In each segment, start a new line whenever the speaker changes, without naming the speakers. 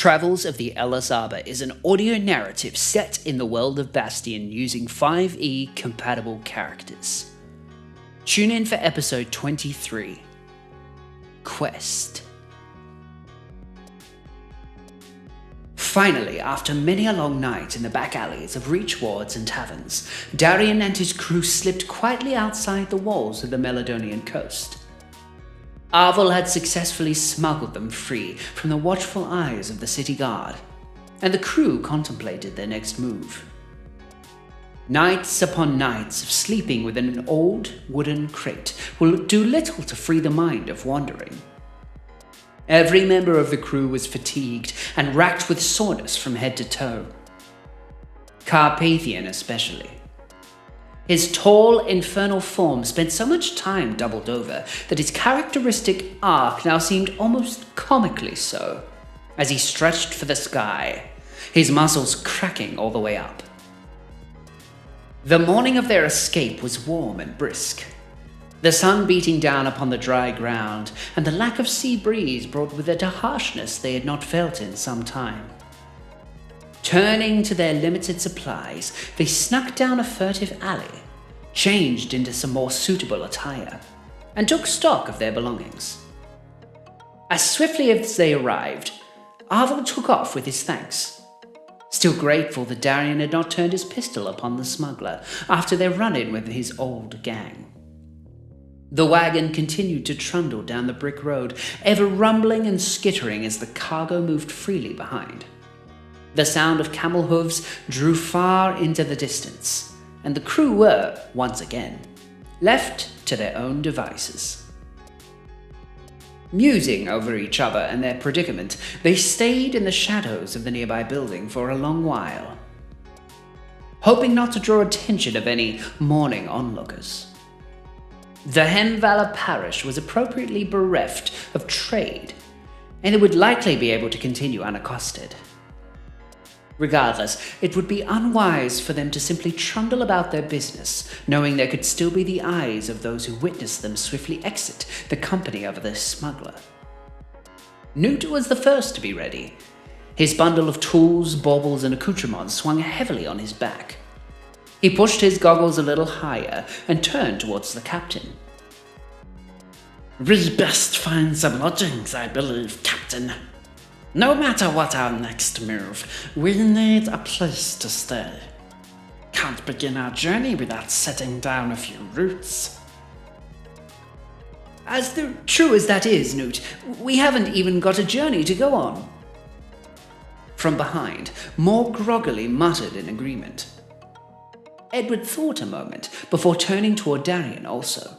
Travels of the Ellis Arbor is an audio narrative set in the world of Bastion using 5e compatible characters. Tune in for episode 23, Quest. Finally, after many a long night in the back alleys of Reach wards and taverns, Darian and his crew slipped quietly outside the walls of the Meladonian coast. Arvel had successfully smuggled them free from the watchful eyes of the city guard, and the crew contemplated their next move. Nights upon nights of sleeping within an old wooden crate will do little to free the mind of wandering. Every member of the crew was fatigued and racked with soreness from head to toe. Carpathian especially. His tall, infernal form spent so much time doubled over that his characteristic arc now seemed almost comically so, as he stretched for the sky, his muscles cracking all the way up. The morning of their escape was warm and brisk. The sun beating down upon the dry ground, and the lack of sea breeze brought with it a harshness they had not felt in some time. Turning to their limited supplies, they snuck down a furtive alley, changed into some more suitable attire, and took stock of their belongings. As swiftly as they arrived, Arvel took off with his thanks, still grateful that Darian had not turned his pistol upon the smuggler after their run-in with his old gang. The wagon continued to trundle down the brick road, ever rumbling and skittering as the cargo moved freely behind. The sound of camel hooves drew far into the distance, and the crew were, once again, left to their own devices. Musing over each other and their predicament, they stayed in the shadows of the nearby building for a long while, hoping not to draw attention of any morning onlookers. The Hemvala parish was appropriately bereft of trade, and they would likely be able to continue unaccosted. Regardless, it would be unwise for them to simply trundle about their business, knowing there could still be the eyes of those who witnessed them swiftly exit the company of the smuggler. Nout was the first to be ready. His bundle of tools, baubles, and accoutrements swung heavily on his back. He pushed his goggles a little higher and turned towards the captain.
"We best find some lodgings, I believe, Captain. No matter what our next move, we need a place to stay. Can't begin our journey without setting down a few roots."
As true as that is, Nout, we haven't even got a journey to go on. From behind, more groggily muttered in agreement. Edward thought a moment before turning toward Darian also.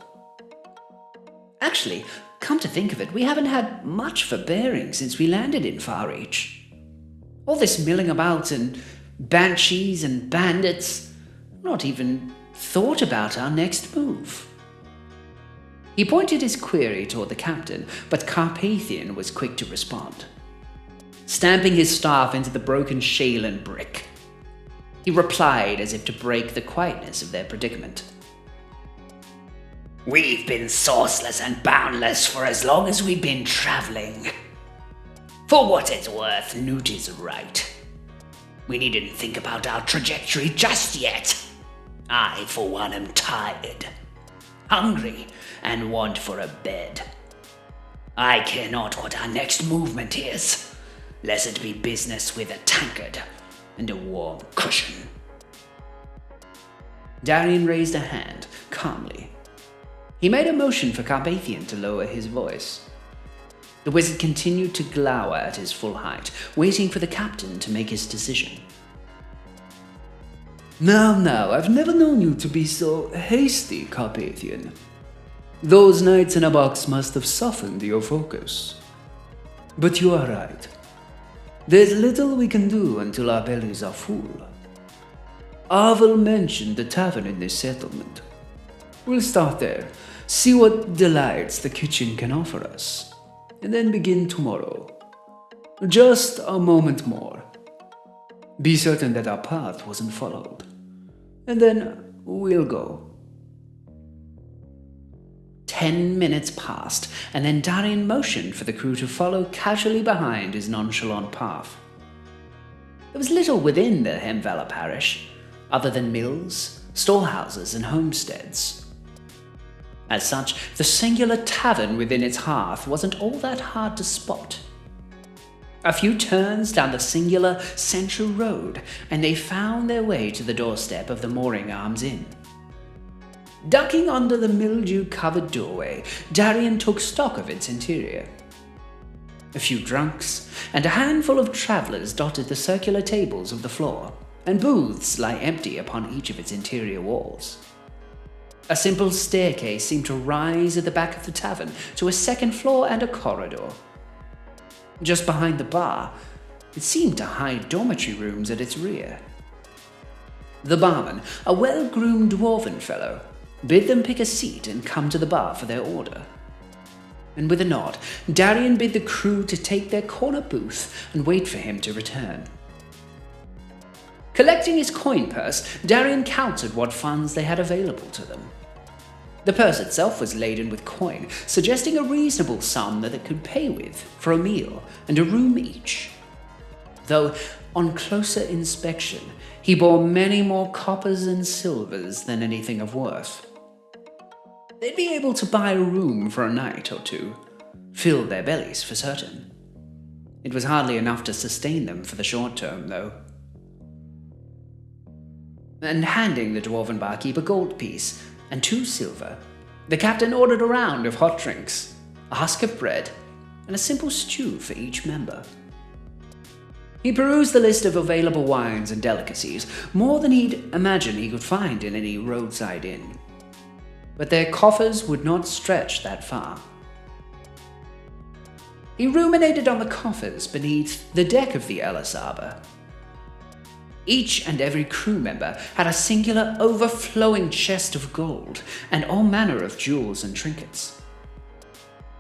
Actually, come to think of it, we haven't had much for bearing since we landed in Far Reach. All this milling about and banshees and bandits, not even thought about our next move. He pointed his query toward the captain, but Carpathian was quick to respond, stamping his staff into the broken shale and brick. He replied as if to break the quietness of their predicament.
"We've been sourceless and boundless for as long as we've been traveling. For what it's worth, Nout is right. We needn't think about our trajectory just yet. I, for one, am tired, hungry, and want for a bed. I care not what our next movement is, lest it be business with a tankard and a warm cushion."
Darian raised a hand, calmly. He made a motion for Carpathian to lower his voice. The wizard continued to glower at his full height, waiting for the captain to make his decision.
Now, I've never known you to be so hasty, Carpathian. Those nights in a box must have softened your focus. But you are right. There's little we can do until our bellies are full. Arvel mentioned the tavern in this settlement. We'll start there, see what delights the kitchen can offer us, and then begin tomorrow. Just a moment more. Be certain that our path wasn't followed, and then we'll go.
10 minutes passed, and then Darian motioned for the crew to follow casually behind his nonchalant path. There was little within the Hemvala parish, other than mills, storehouses, and homesteads. As such, the singular tavern within its hearth wasn't all that hard to spot. A few turns down the singular central road, and they found their way to the doorstep of the Mooring Arms Inn. Ducking under the mildew-covered doorway, Darian took stock of its interior. A few drunks and a handful of travellers dotted the circular tables of the floor, and booths lay empty upon each of its interior walls. A simple staircase seemed to rise at the back of the tavern to a second floor and a corridor. Just behind the bar, it seemed to hide dormitory rooms at its rear. The barman, a well-groomed dwarven fellow, bid them pick a seat and come to the bar for their order. And with a nod, Darian bid the crew to take their corner booth and wait for him to return. Collecting his coin purse, Darian counted what funds they had available to them. The purse itself was laden with coin, suggesting a reasonable sum that it could pay with for a meal and a room each. Though, on closer inspection, he bore many more coppers and silvers than anything of worth. They'd be able to buy a room for a night or two, fill their bellies for certain. It was hardly enough to sustain them for the short term, though. And handing the dwarven barkeep a gold piece and 2 silver, the captain ordered a round of hot drinks, a husk of bread, and a simple stew for each member. He perused the list of available wines and delicacies, more than he'd imagined he could find in any roadside inn. But their coffers would not stretch that far. He ruminated on the coffers beneath the deck of the Ellis Arbor. Each and every crew member had a singular overflowing chest of gold and all manner of jewels and trinkets.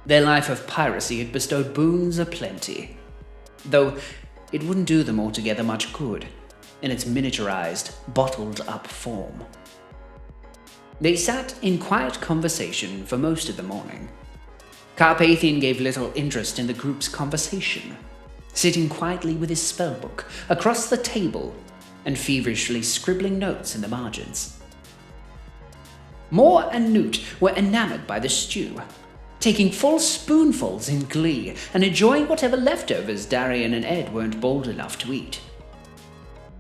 Their life of piracy had bestowed boons aplenty, though it wouldn't do them altogether much good in its miniaturized, bottled-up form. They sat in quiet conversation for most of the morning. Carpathian gave little interest in the group's conversation, sitting quietly with his spellbook across the table and feverishly scribbling notes in the margins. Moore and Nout were enamored by the stew, taking full spoonfuls in glee and enjoying whatever leftovers Darian and Ed weren't bold enough to eat.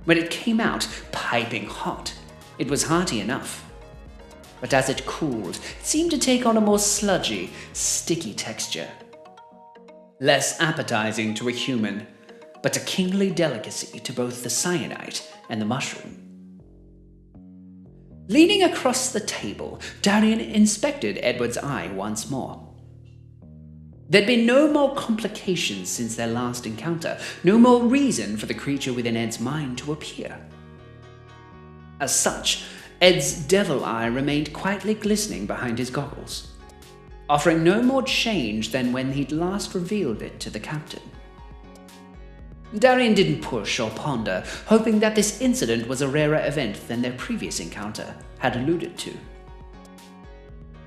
When it came out piping hot, it was hearty enough. But as it cooled, it seemed to take on a more sludgy, sticky texture. Less appetizing to a human, but a kingly delicacy to both the cyanite and the mushroom. Leaning across the table, Darian inspected Edward's eye once more. There'd been no more complications since their last encounter, no more reason for the creature within Ed's mind to appear. As such, Ed's devil eye remained quietly glistening behind his goggles, offering no more change than when he'd last revealed it to the captain. Darian didn't push or ponder, hoping that this incident was a rarer event than their previous encounter had alluded to.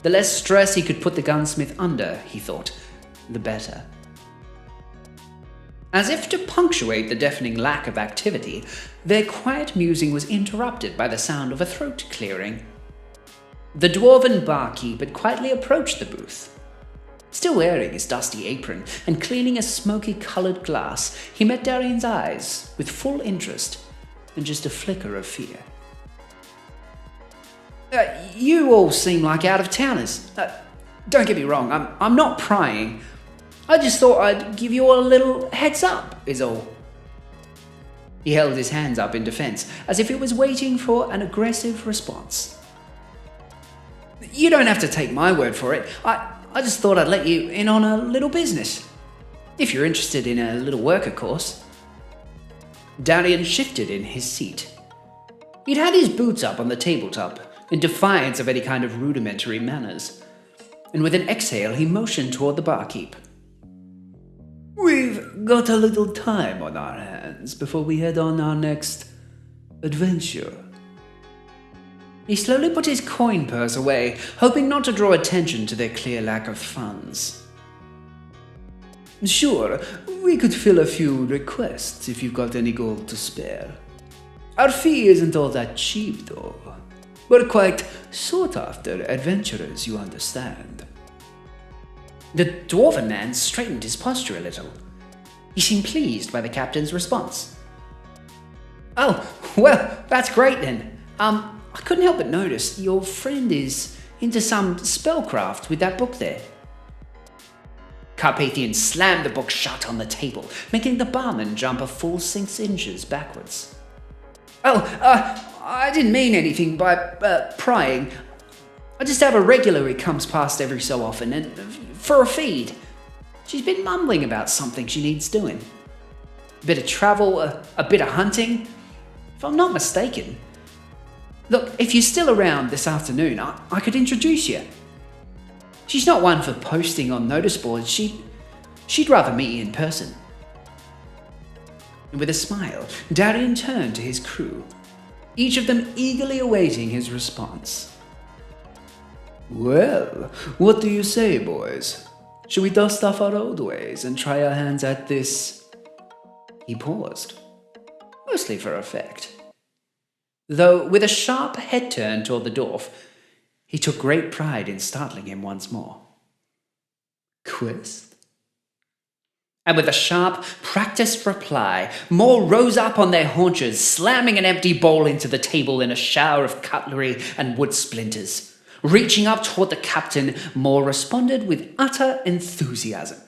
The less stress he could put the gunsmith under, he thought, the better. As if to punctuate the deafening lack of activity, their quiet musing was interrupted by the sound of a throat clearing. The dwarven barkeep had quietly approached the booth. Still wearing his dusty apron and cleaning a smoky-colored glass, he met Darian's eyes with full interest and just a flicker of fear. You all seem like out-of-towners. Don't get me wrong, I'm not prying. I just thought I'd give you all a little heads up, is all. He held his hands up in defense, as if it was waiting for an aggressive response. You don't have to take my word for it. I just thought I'd let you in on a little business. If you're interested in a little work, of course. Darian shifted in his seat. He'd had his boots up on the tabletop, in defiance of any kind of rudimentary manners, and with an exhale he motioned toward the barkeep. We've got a little time on our hands before we head on our next adventure. He slowly put his coin purse away, hoping not to draw attention to their clear lack of funds.
Sure, we could fill a few requests if you've got any gold to spare. Our fee isn't all that cheap, though. We're quite sought after adventurers, you understand.
The Dwarven man straightened his posture a little. He seemed pleased by the captain's response. Oh, well, that's great then. I couldn't help but notice your friend is into some spellcraft with that book there. Carpathian slammed the book shut on the table, making the barman jump a full 6 inches backwards. Oh, I didn't mean anything by prying. I just have a regular who comes past every so often, and for a feed. She's been mumbling about something she needs doing. A bit of travel, a bit of hunting, if I'm not mistaken. Look, if you're still around this afternoon, I could introduce you. She's not one for posting on notice boards. She'd rather meet you in person. And with a smile, Darian turned to his crew, each of them eagerly awaiting his response.
Well, what do you say, boys? Should we dust off our old ways and try our hands at this?
He paused, mostly for effect. Though with a sharp head turn toward the dwarf, he took great pride in startling him once more.
Quest?
And with a sharp, practiced reply, more rose up on their haunches, slamming an empty bowl into the table in a shower of cutlery and wood splinters. Reaching up toward the captain, Moore responded with utter enthusiasm.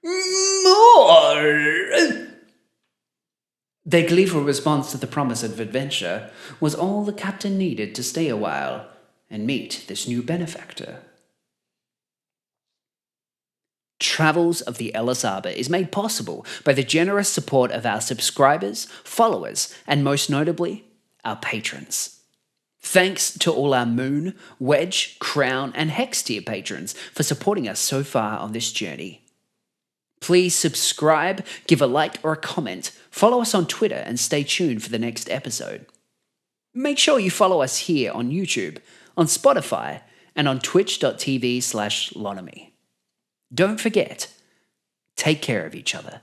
More! Their gleeful response to the promise of adventure was all the captain needed to stay a while and meet this new benefactor. Travels of the Ellis Arbor is made possible by the generous support of our subscribers, followers, and most notably, our patrons. Thanks to all our Moon, Wedge, Crown, and Hex tier patrons for supporting us so far on this journey. Please subscribe, give a like or a comment, follow us on Twitter, and stay tuned for the next episode. Make sure you follow us here on YouTube, on Spotify, and on twitch.tv/lonomy. Don't forget, take care of each other.